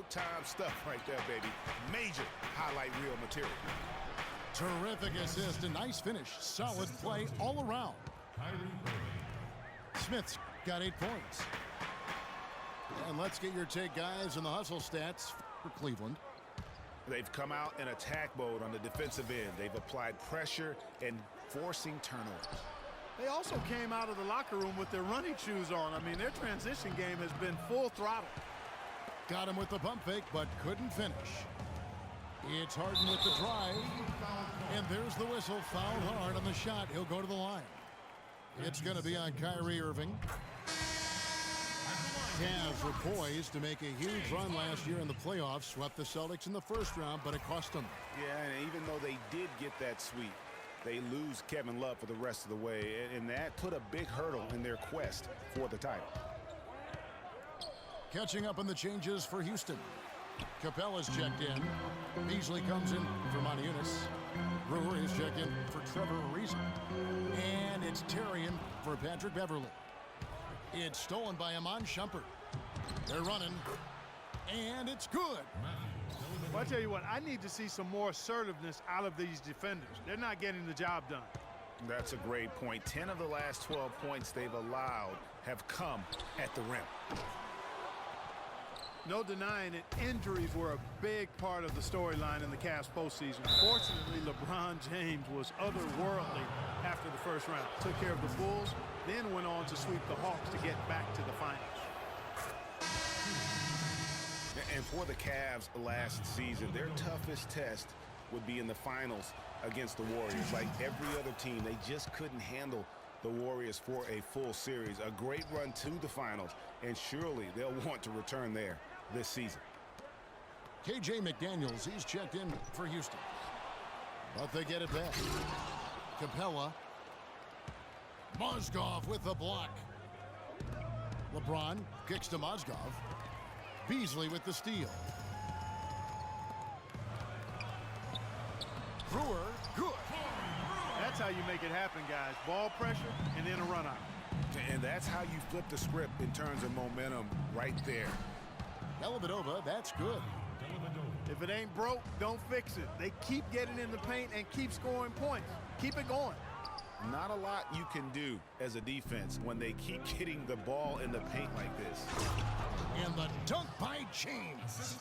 Showtime stuff right there, baby. Major highlight reel material. Terrific assist, a nice finish. Solid play all around. Smith's got 8 points. And let's get your take, guys, on the hustle stats for Cleveland. They've come out in attack mode on the defensive end. They've applied pressure and forcing turnovers. They also came out of the locker room with their running shoes on. I mean, their transition game has been full throttle. Got him with the pump fake, but couldn't finish. It's Harden with the drive. And there's the whistle. Fouled hard on the shot. He'll go to the line. It's going to be on Kyrie Irving. Cavs were poised to make a huge run last year in the playoffs. Swept the Celtics in the first round, but it cost them. Yeah, and even though they did get that sweep, they lose Kevin Love for the rest of the way, and that put a big hurdle in their quest for the title. Catching up on the changes for Houston. Capella's checked in. Beasley comes in for Moniunas. Brewer is checked in for Trevor Ariza. And it's Tarian for Patrick Beverley. It's stolen by Iman Shumpert. They're running. And it's good. Well, I tell you what, I need to see some more assertiveness out of these defenders. They're not getting the job done. That's a great point. 10 of the last 12 points they've allowed have come at the rim. No denying it, injuries were a big part of the storyline in the Cavs postseason. Fortunately, LeBron James was otherworldly after the first round. Took care of the Bulls, then went on to sweep the Hawks to get back to the finals. And for the Cavs last season, their toughest test would be in the finals against the Warriors. Like every other team, they just couldn't handle the Warriors for a full series. A great run to the finals, and surely they'll want to return there this season. KJ McDaniels, he's checked in for Houston. But they get it back. Capella. Mozgov with the block. LeBron kicks to Mozgov. Beasley with the steal. Brewer, good. That's how you make it happen, guys. Ball pressure and then a run out. And that's how you flip the script in terms of momentum right there. Dellavedova, that's good. If it ain't broke, don't fix it. They keep getting in the paint and keep scoring points. Keep it going. Not a lot you can do as a defense when they keep getting the ball in the paint like this. And the dunk by James.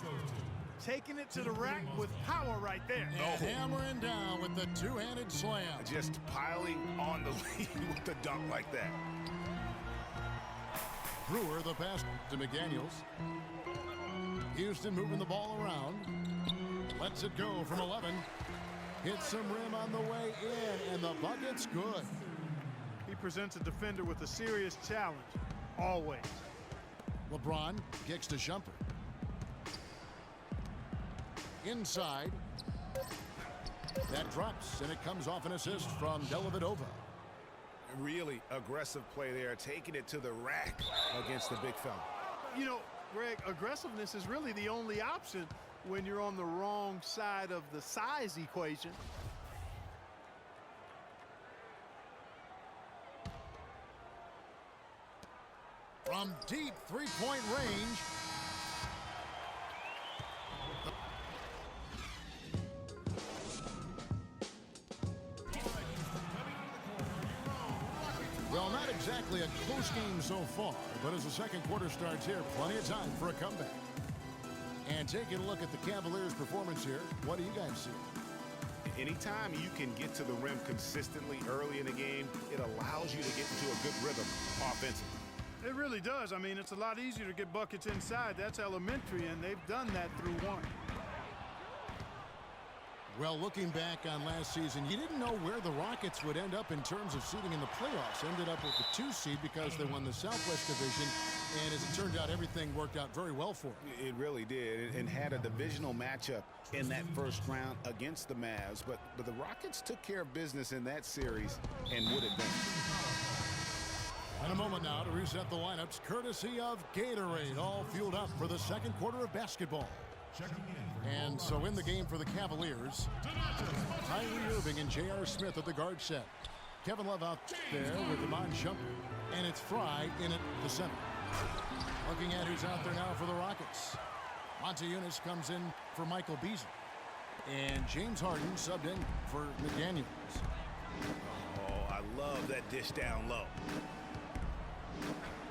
Taking it to the rack with power right there. And hammering down with the two-handed slam. Just piling on the lead with the dunk like that. Brewer, the pass to McDaniels. Houston moving the ball around. Lets it go from 11. Hits some rim on the way in, and the bucket's good. He presents a defender with a serious challenge, always. LeBron kicks to Shumpert. Inside. That drops, and it comes off an assist from Dellavedova. Really aggressive play there, taking it to the rack against the big fella. You know, Greg, aggressiveness is really the only option when you're on the wrong side of the size equation. From deep three-point range. Well, not exactly a close game so far, but as the second quarter starts here, plenty of time for a comeback. And taking a look at the Cavaliers' performance here, what do you guys see? Anytime you can get to the rim consistently early in the game, it allows you to get into a good rhythm offensively. It really does. I mean, it's a lot easier to get buckets inside. That's elementary, and they've done that through one. Well, looking back on last season, you didn't know where the Rockets would end up in terms of seeding in the playoffs. Ended up with the 2 seed because they won the Southwest Division, and as it turned out, everything worked out very well for them. It really did, and had a divisional matchup in that first round against the Mavs, but the Rockets took care of business in that series and would advance. In a moment now to reset the lineups, courtesy of Gatorade, all fueled up for the second quarter of basketball. And so in the game for the Cavaliers, Kyrie Irving and J.R. Smith at the guard set. Kevin Love out there with Iman Shumpert. And it's Fry in at the center. Looking at who's out there now for the Rockets. Montejunis comes in for Michael Beasley. And James Harden subbed in for McDaniels. Oh, I love that dish down low.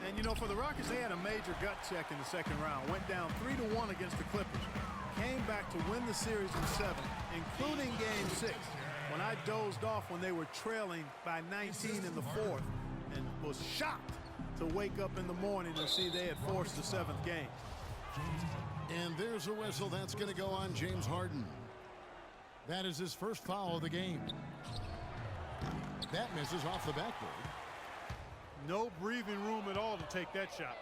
And, you know, for the Rockets, they had a major gut check in the second round. Went down 3-1 against the Clippers. Came back to win the series in 7, including Game 6, when I dozed off when they were trailing by 19 in the 4th and was shocked to wake up in the morning and see they had forced the 7th game. And there's a whistle. That's going to go on James Harden. That is his first foul of the game. That misses off the backboard. No breathing room at all to take that shot.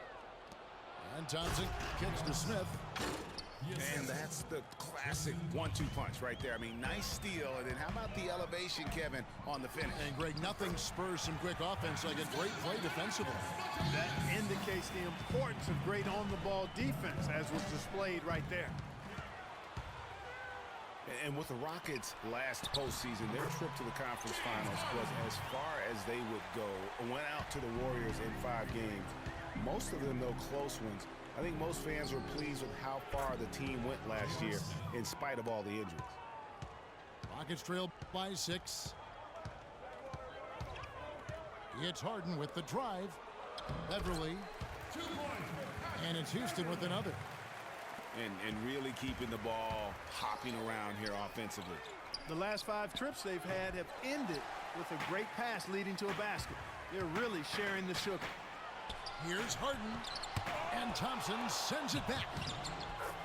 And Thompson kicks to Smith. And that's the classic 1-2 punch right there. I mean, nice steal. And then how about the elevation, Kevin, on the finish? And Greg, nothing spurs some quick offense like a great play defensively. That indicates the importance of great on-the-ball defense, as was displayed right there. And with the Rockets' last postseason, their trip to the conference finals was as far as they would go. Went out to the Warriors in 5 games. Most of them, though, close ones. I think most fans were pleased with how far the team went last year in spite of all the injuries. Rockets trail by 6. It's Harden with the drive. Beverly. And it's Houston with another. And really keeping the ball hopping around here offensively. The last 5 trips they've had have ended with a great pass leading to a basket. They're really sharing the sugar. Here's Harden. And Thompson sends it back.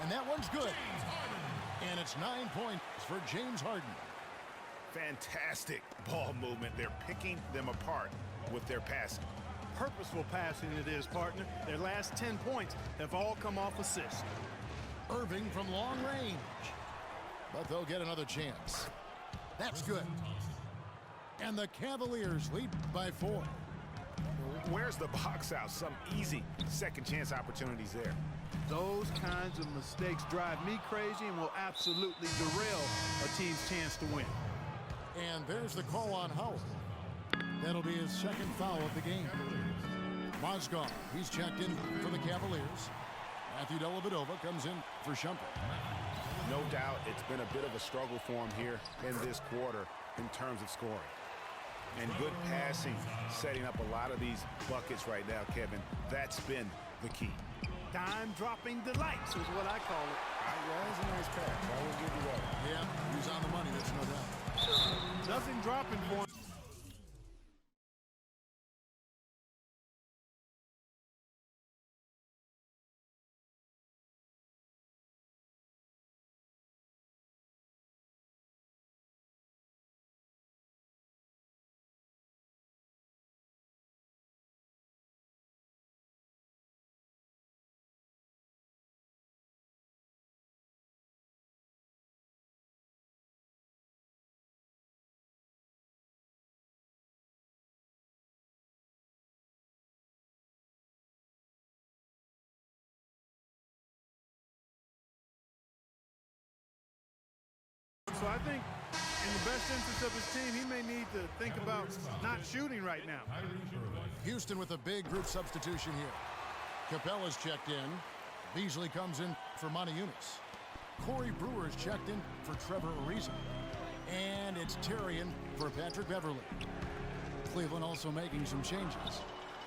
And that one's good. And it's 9 points for James Harden. Fantastic ball movement. They're picking them apart with their passing. Purposeful passing it is, partner. Their last 10 points have all come off assists. Irving from long range. But they'll get another chance. That's good. And the Cavaliers lead by 4. Where's the box out? Some easy second chance opportunities there. Those kinds of mistakes drive me crazy and will absolutely derail a team's chance to win. And there's the call on Howard. That'll be his second foul of the game. Mozgov, he's checked in for the Cavaliers. Matthew Dellavedova comes in for Shumpert. No doubt it's been a bit of a struggle for him here in this quarter in terms of scoring. And good passing, setting up a lot of these buckets right now, Kevin. That's been the key. Dime-dropping delights is what I call it. That was a nice pass. I will give you that. Yeah, he's on the money, that's no doubt. Nothing dropping for him. So I think in the best interest of his team, he may need to think about not shooting right now. Houston with a big group substitution here. Capella's checked in. Beasley comes in for Montejunis. Corey Brewer's checked in for Trevor Ariza. And it's Tarian for Patrick Beverly. Cleveland also making some changes.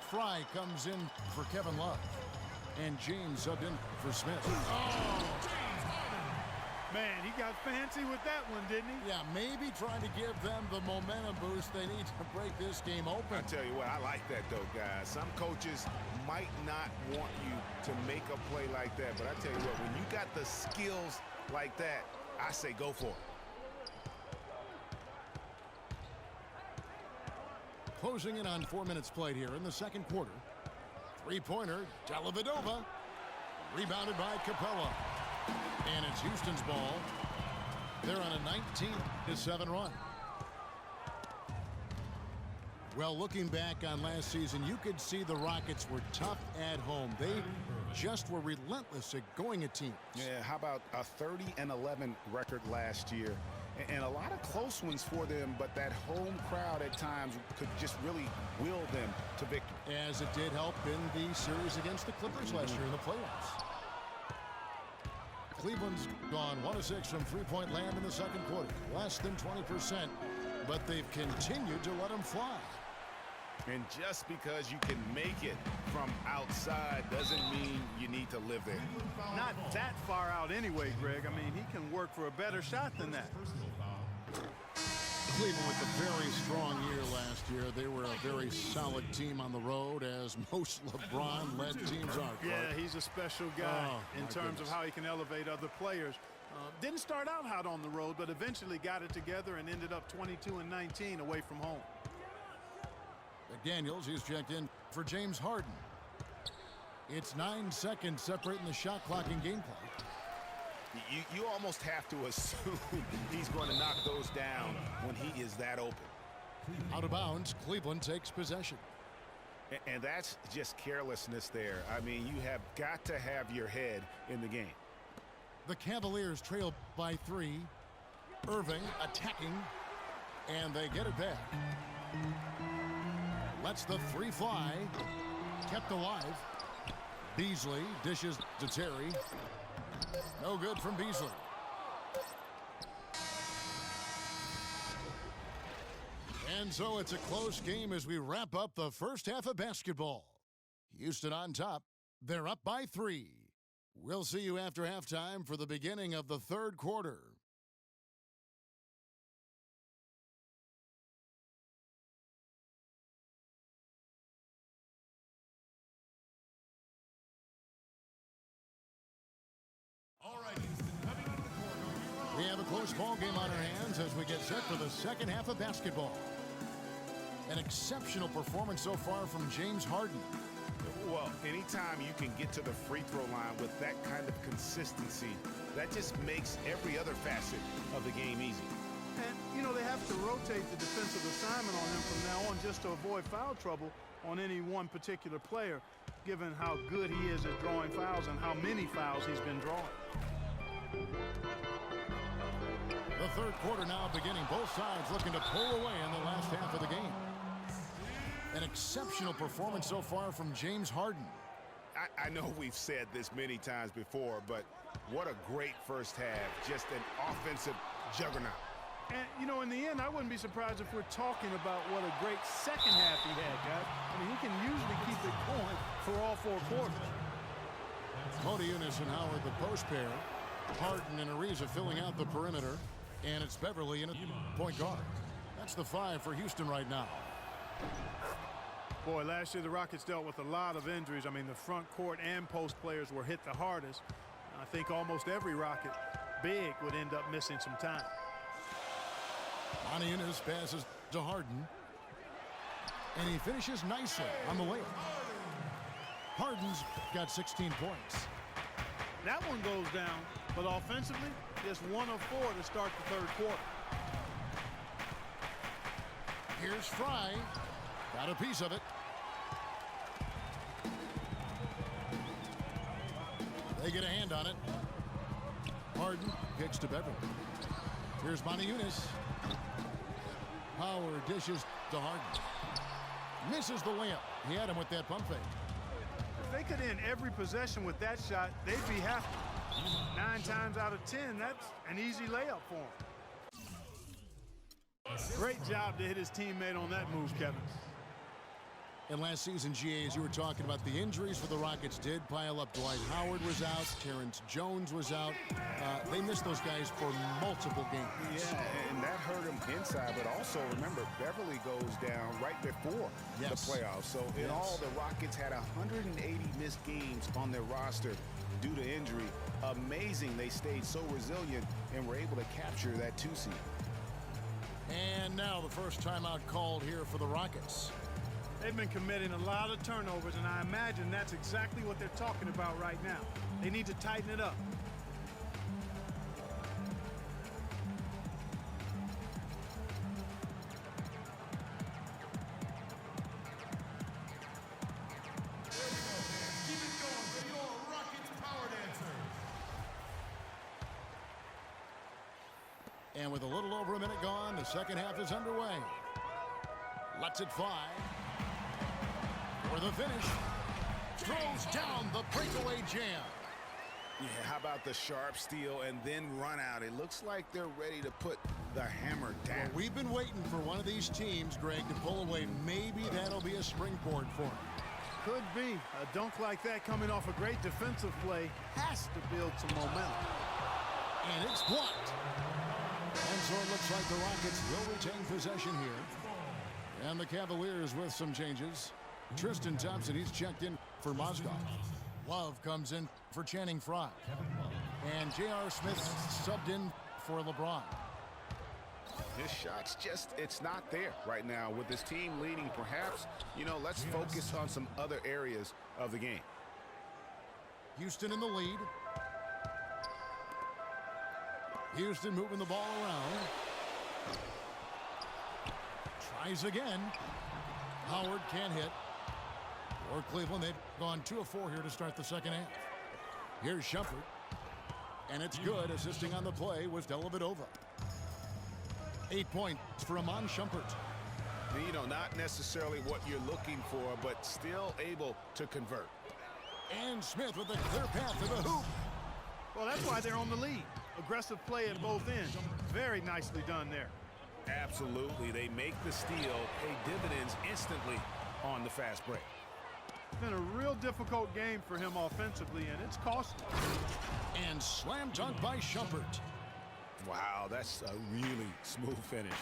Fry comes in for Kevin Love. And James subbed in for Smith. Oh! Man, he got fancy with that one, didn't he? Yeah, maybe trying to give them the momentum boost they need to break this game open. I tell you what, I like that though, guys. Some coaches might not want you to make a play like that, but I tell you what, when you got the skills like that, I say go for it. Closing in on 4 minutes played here in the second quarter. Three-pointer, Dellavedova. Rebounded by Capella. And it's Houston's ball. They're on a 19-7 run. Well, looking back on last season, you could see the Rockets were tough at home. They just were relentless at going at teams. Yeah, how about a 30-11 record last year? And a lot of close ones for them, but that home crowd at times could just really will them to victory. As it did help in the series against the Clippers last year in the playoffs. Cleveland's gone 1 of 6 from three-point land in the second quarter. Less than 20%, but they've continued to let them fly. And just because you can make it from outside doesn't mean you need to live there. Not that far out anyway, Greg. I mean, he can work for a better shot than that. Cleveland with a very strong year last year. They were a very solid team on the road, as most LeBron-led teams are. Yeah, he's a special guy in terms of how he can elevate other players. Didn't start out hot on the road, but eventually got it together and ended up 22-19 away from home. McDaniels, he's checked in for James Harden. It's 9 seconds separating the shot clock and gameplay. You almost have to assume he's going to knock those down when he is that open. Out of bounds, Cleveland takes possession. And that's just carelessness there. I mean, you have got to have your head in the game. The Cavaliers trail by 3. Irving attacking, and they get it back. Lets the 3 fly. Kept alive. Beasley dishes to Terry. No good from Beasley. And so it's a close game as we wrap up the first half of basketball. Houston on top. They're up by 3. We'll see you after halftime for the beginning of the third quarter. We have a close ball game on our hands as we get set for the second half of basketball. An exceptional performance so far from James Harden. Well, anytime you can get to the free throw line with that kind of consistency, that just makes every other facet of the game easy. And, you know, they have to rotate the defensive assignment on him from now on just to avoid foul trouble on any one particular player, given how good he is at drawing fouls and how many fouls he's been drawing. The third quarter now beginning. Both sides looking to pull away in the last half of the game. An exceptional performance so far from James Harden. I know we've said this many times before, but what a great first half. Just an offensive juggernaut. And, you know, in the end, I wouldn't be surprised if we're talking about what a great second half he had, guys. I mean, he can usually keep it going for all 4 quarters. Modiunas and Howard, the post pair. Harden and Ariza filling out the perimeter. And it's Beverly in a point guard. That's the 5 for Houston right now. Boy, last year the Rockets dealt with a lot of injuries. I mean, the front court and post players were hit the hardest. I think almost every Rocket big would end up missing some time. Modiunas passes to Harden. And he finishes nicely on the layup. Harden's got 16 points. That one goes down, but offensively, just 1 of 4 to start the third quarter. Here's Fry. Got a piece of it. They get a hand on it. Harden kicks to Beverly. Here's Modiunas. Howard dishes to Harden. Misses the layup. He had him with that pump fake. If they could end every possession with that shot, they'd be happy. 9 times out of 10, that's an easy layup for him. Great job to hit his teammate on that move, Kevin. And last season, GA, as you were talking about, the injuries for the Rockets did pile up. Dwight Howard was out. Terrence Jones was out. They missed those guys for multiple games. Yeah, and that hurt them inside. But also, remember, Beverly goes down right before the playoffs. So, in all, the Rockets had 180 missed games on their roster due to injury. Amazing they stayed so resilient and were able to capture that 2 seed. And now the first timeout called here for the Rockets. They've been committing a lot of turnovers, and I imagine that's exactly what they're talking about right now. They need to tighten it up. And with a little over a minute gone, the second half is underway. Lets it fly. For the finish. Throws down the breakaway jam. Yeah, how about the sharp steal and then run out? It looks like they're ready to put the hammer down. Well, we've been waiting for one of these teams, Greg, to pull away. Maybe that'll be a springboard for them. Could be. A dunk like that coming off a great defensive play has to build some momentum. And it's blocked. And so it looks like the Rockets will retain possession here. And the Cavaliers with some changes. Tristan Thompson, he's checked in for Mozgov. Love comes in for Channing Frye. And J.R. Smith subbed in for LeBron. His shot's just, it's not there right now. With his team leading, perhaps, let's focus on some other areas of the game. Houston in the lead. Houston moving the ball around. Tries again. Howard can't hit. For Cleveland, they've gone 2 of 4 here to start the second half. Here's Shumpert. And it's good. Assisting on the play was Dellavedova. 8 points for Iman Shumpert. Not necessarily what you're looking for, but still able to convert. And Smith with a clear path to the hoop. Well, that's why they're on the lead. Aggressive play at both ends. Very nicely done there. Absolutely. They make the steal, pay dividends instantly on the fast break. It's been a real difficult game for him offensively, and it's costly. And slam dunk by Shumpert. Wow, that's a really smooth finish.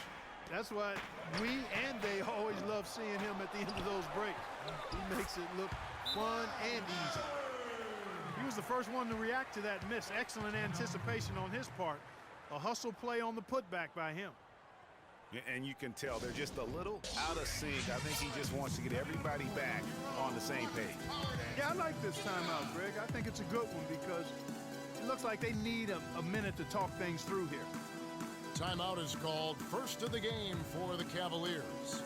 That's why we and they always love seeing him at the end of those breaks. He makes it look fun and easy. He was the first one to react to that miss. Excellent anticipation on his part. A hustle play on the putback by him. And you can tell they're just a little out of sync. I think he just wants to get everybody back on the same page. Yeah, I like this timeout, Greg. I think it's a good one because it looks like they need a minute to talk things through here. Timeout is called. First of the game for the Cavaliers.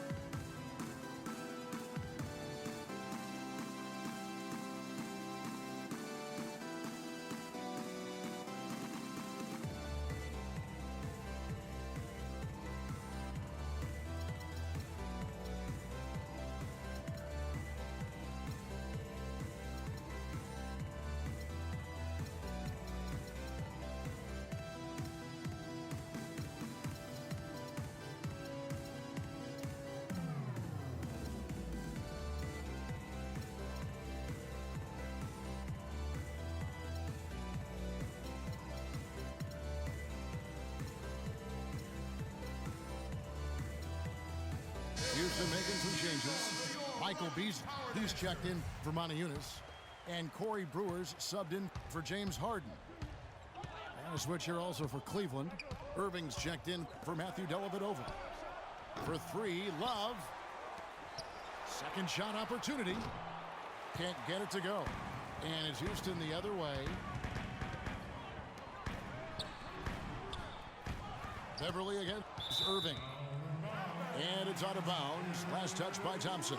Houston making some changes. Michael Beasley, he's checked in for Moniunas. And Corey Brewer's subbed in for James Harden. And a switch here also for Cleveland. Irving's checked in for Matthew Dellavedova. For 3, Love. Second shot opportunity. Can't get it to go. And it's Houston the other way. Beverly against Irving. And it's out of bounds. Last touch by Thompson.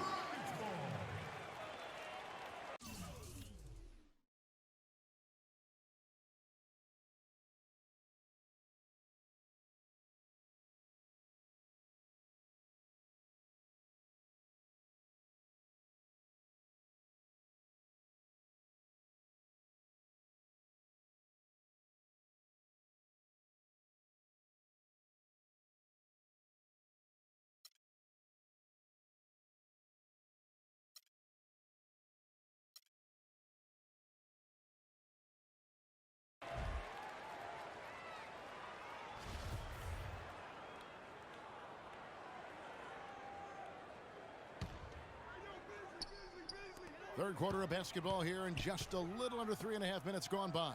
Third quarter of basketball here, and just a little under 3.5 minutes gone by.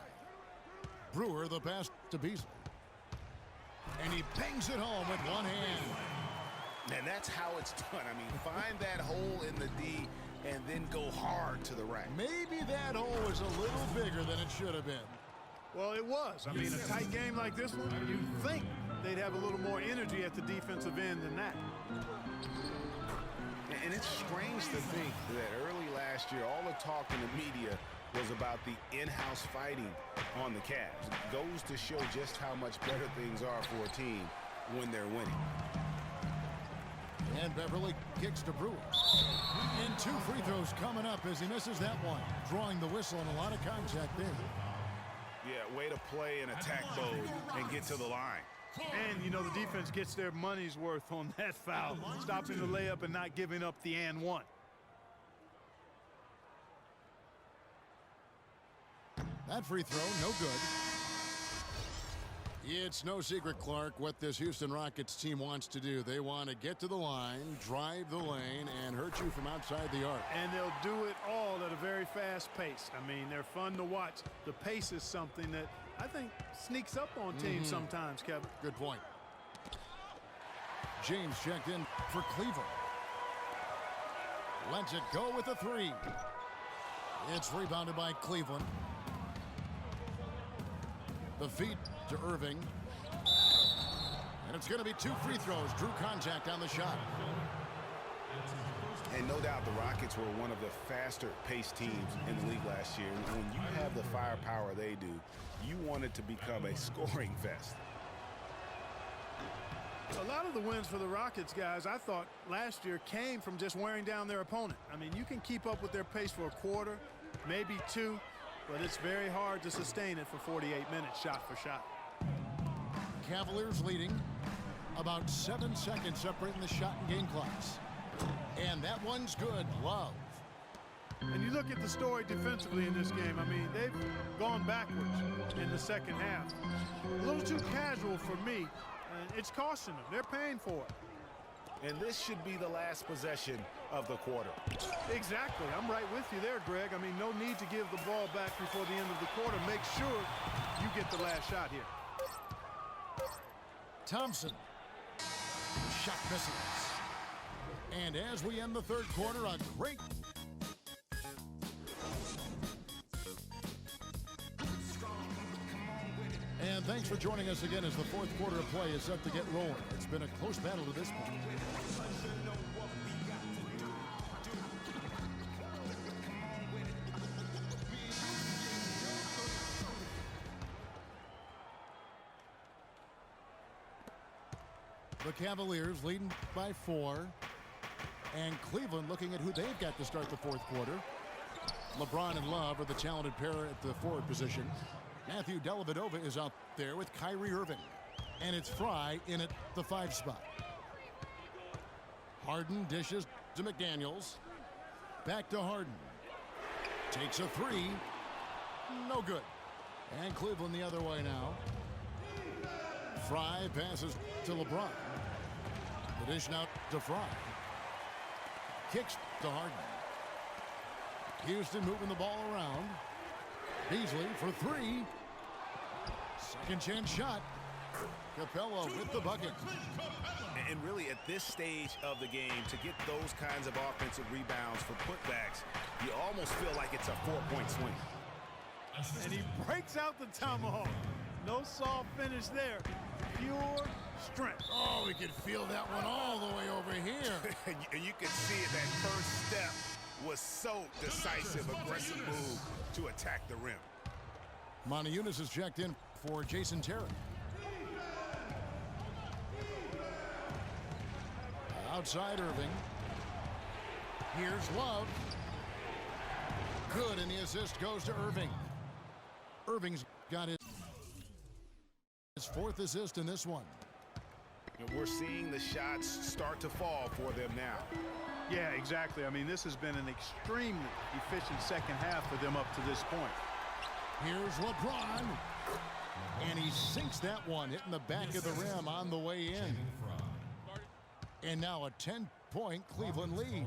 Brewer, the pass to Beasley. And he bangs it home with one hand. And that's how it's done. I mean, find that hole in the D and then go hard to the rack. Maybe that hole was a little bigger than it should have been. Well, it was. I mean, a tight game like this one, you'd think they'd have a little more energy at the defensive end than that. And it's strange to think that early last year, all the talk in the media was about the in-house fighting on the Cavs. It goes to show just how much better things are for a team when they're winning. And Beverly kicks to Brewer. And 2 free throws coming up as he misses that one. Drawing the whistle and a lot of contact there. way to play in attack mode and get to the line. And, you know, the defense gets their money's worth on that foul, stopping the layup and not giving up the and one. That free throw, no good. It's no secret, Clark, what this Houston Rockets team wants to do. They want to get to the line, drive the lane, and hurt you from outside the arc. And they'll do it all at a very fast pace. I mean, they're fun to watch. The pace is something that I think sneaks up on teams sometimes, Kevin. Good point. James checked in for Cleveland. Lets it go with a three. It's rebounded by Cleveland. The feed to Irving. And it's going to be 2 free throws. Drew contact on the shot. And no doubt the Rockets were one of the faster-paced teams in the league last year. And when you have the firepower they do, you want it to become a scoring fest. A lot of the wins for the Rockets, guys, I thought last year came from just wearing down their opponent. I mean, you can keep up with their pace for a quarter, maybe 2, but it's very hard to sustain it for 48 minutes shot for shot. Cavaliers leading. About 7 seconds separating the shot and game clocks. And that one's good. Love. And you look at the story defensively in this game. I mean, they've gone backwards in the second half. A little too casual for me. It's costing them. They're paying for it. And this should be the last possession of the quarter. Exactly. I'm right with you there, Greg. I mean, no need to give the ball back before the end of the quarter. Make sure you get the last shot here. Thompson. Shot misses. And as we end the third quarter, a great... And thanks for joining us again as the fourth quarter of play is set to get rolling. It's been a close battle to this point. The Cavaliers leading by 4. And Cleveland looking at who they've got to start the fourth quarter. LeBron and Love are the talented pair at the forward position. Matthew Dellavedova is out there with Kyrie Irving. And it's Fry in at the 5 spot. Harden dishes to McDaniels. Back to Harden. Takes a 3. No good. And Cleveland the other way now. Fry passes to LeBron. The dish now to Fry. Kicks to Harden. Houston moving the ball around. Beasley for 3. Second chance shot. Capella with the bucket. And really at this stage of the game, to get those kinds of offensive rebounds for putbacks, you almost feel like it's a 4-point swing. And he breaks out the tomahawk. No soft finish there. Pure strength. Oh, we could feel that one all the way over here. And you could see it, that first step was so decisive, aggressive move to attack the rim. Moniunas is checked in for Jason Terry. Outside Irving. Here's Love. Good, and the assist goes to Irving. Irving's got his 4th assist in this one. And we're seeing the shots start to fall for them now. Yeah, exactly. I mean, this has been an extremely efficient second half for them up to this point. Here's LeBron. And he sinks that one, hitting the back of the rim on the way in. And now a 10-point Cleveland lead.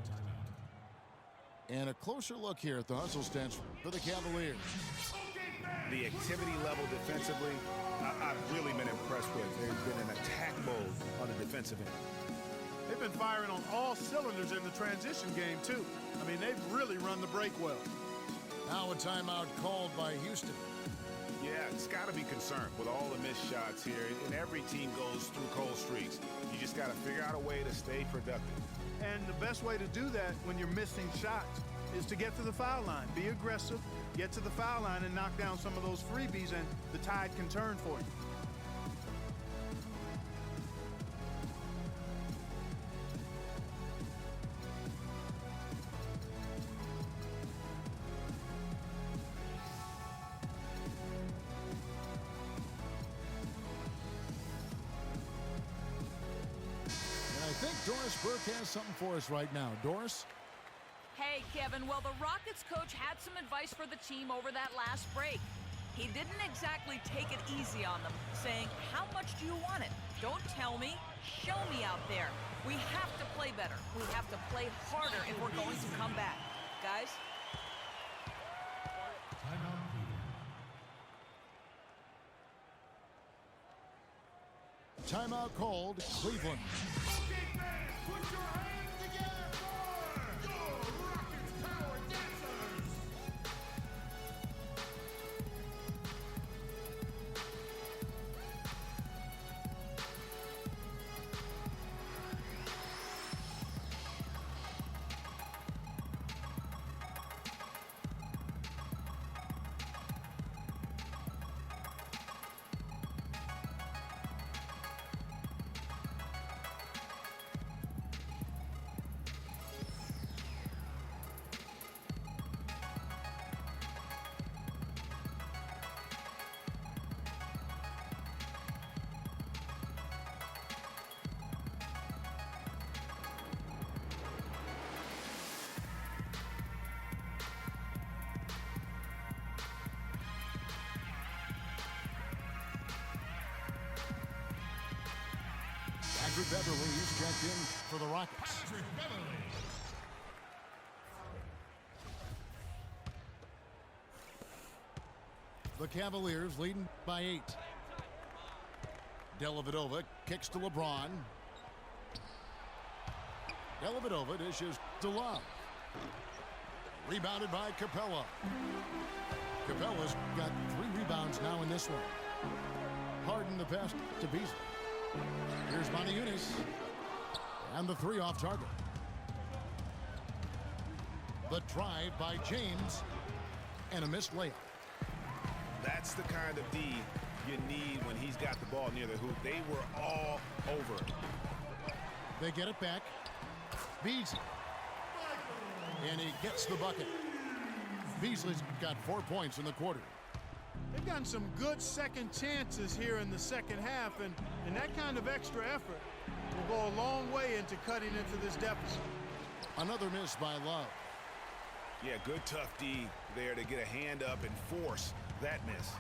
And a closer look here at the hustle stats for the Cavaliers. The activity level defensively, I've really been impressed with. There's been an attack mode on the defensive end. They've been firing on all cylinders in the transition game, too. I mean, they've really run the break well. Now a timeout called by Houston. Yeah, it's got to be concerned with all the missed shots here. And every team goes through cold streaks. You just got to figure out a way to stay productive. And the best way to do that when you're missing shots is to get to the foul line. Be aggressive, get to the foul line, and knock down some of those freebies, and the tide can turn for you. Doris Burke has something for us right now. Doris? Hey, Kevin. Well, the Rockets coach had some advice for the team over that last break. He didn't exactly take it easy on them, saying, how much do you want it? Don't tell me. Show me out there. We have to play better. We have to play harder if we're going to come back. Guys? Timeout called, Cleveland. Patrick Beverly is checked in for the Rockets. The Cavaliers leading by 8. Dellavedova kicks to LeBron. Dellavedova dishes to Love. Rebounded by Capella. Capella's got 3 rebounds now in this one. Harden the pass to Beasley. Here's Moniunas. And the 3 off target. The drive by James. And a missed layup. That's the kind of D you need when he's got the ball near the hoop. They were all over it. They get it back. Beasley. And he gets the bucket. Beasley's got 4 points in the quarter. They've gotten some good second chances here in the second half, and that kind of extra effort will go a long way into cutting into this deficit. Another miss by Love. Yeah, good tough D there to get a hand up and force that miss.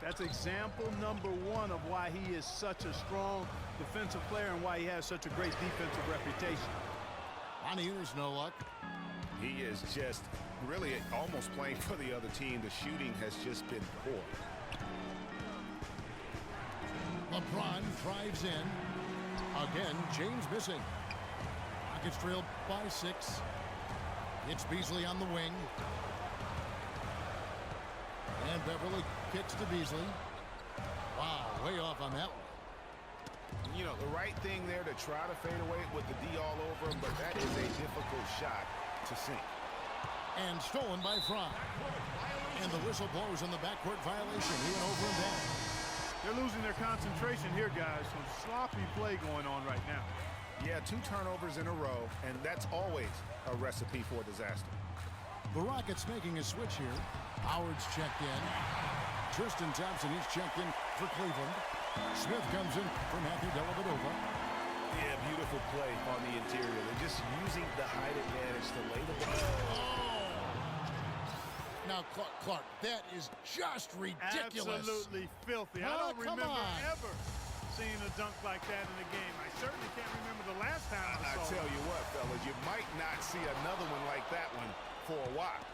That's example number 1 of why he is such a strong defensive player and why he has such a great defensive reputation. Moniunas no luck. He is just really almost playing for the other team. The shooting has just been poor. LeBron drives in. Again, James missing. Rockets trail by 6. It's Beasley on the wing. And Beverly kicks to Beasley. Wow, way off on that one. You know, the right thing there to try to fade away with the D all over him, but that is a difficult shot to sink. And stolen by Fry. And the whistle blows on the backcourt violation. He went over and down. They're losing their concentration here, guys. Some sloppy play going on right now. Yeah, 2 turnovers in a row, and that's always a recipe for disaster. The Rockets making a switch here. Howard's checked in. Tristan Thompson is checked in for Cleveland. Smith comes in for Matthew Dellavedova. Yeah, beautiful play on the interior. They're just using the height advantage to lay the ball. Oh! Now, Clark, that is just ridiculous. Absolutely filthy. I don't remember ever seeing a dunk like that in a game. I certainly can't remember the last time I saw it. I tell you what, fellas, you might not see another one like that one for a while.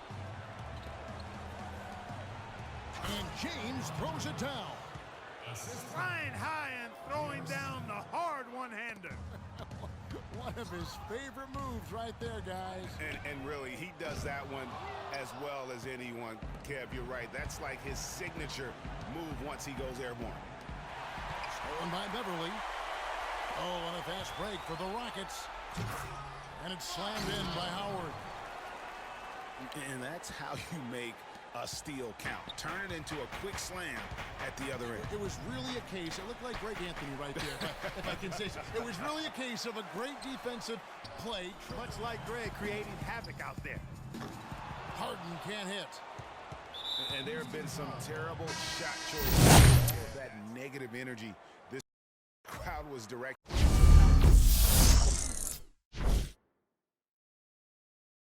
And James throws it down. Flying high and throwing down the hard one-hander. One of his favorite moves right there, guys. And really, he does that one as well as anyone. Kev, you're right. That's like his signature move once he goes airborne. Stolen by Beverly. Oh, and a fast break for the Rockets. And it's slammed in by Howard. And that's how you make a steal count. Turn it into a quick slam at the other end. It was really a case, it looked like Greg Anthony right there, if I can say so. It was really a case of a great defensive play. Much like Greg, creating havoc out there. Harden can't hit. And there have been some terrible shot choices. All of that negative energy this crowd was directed.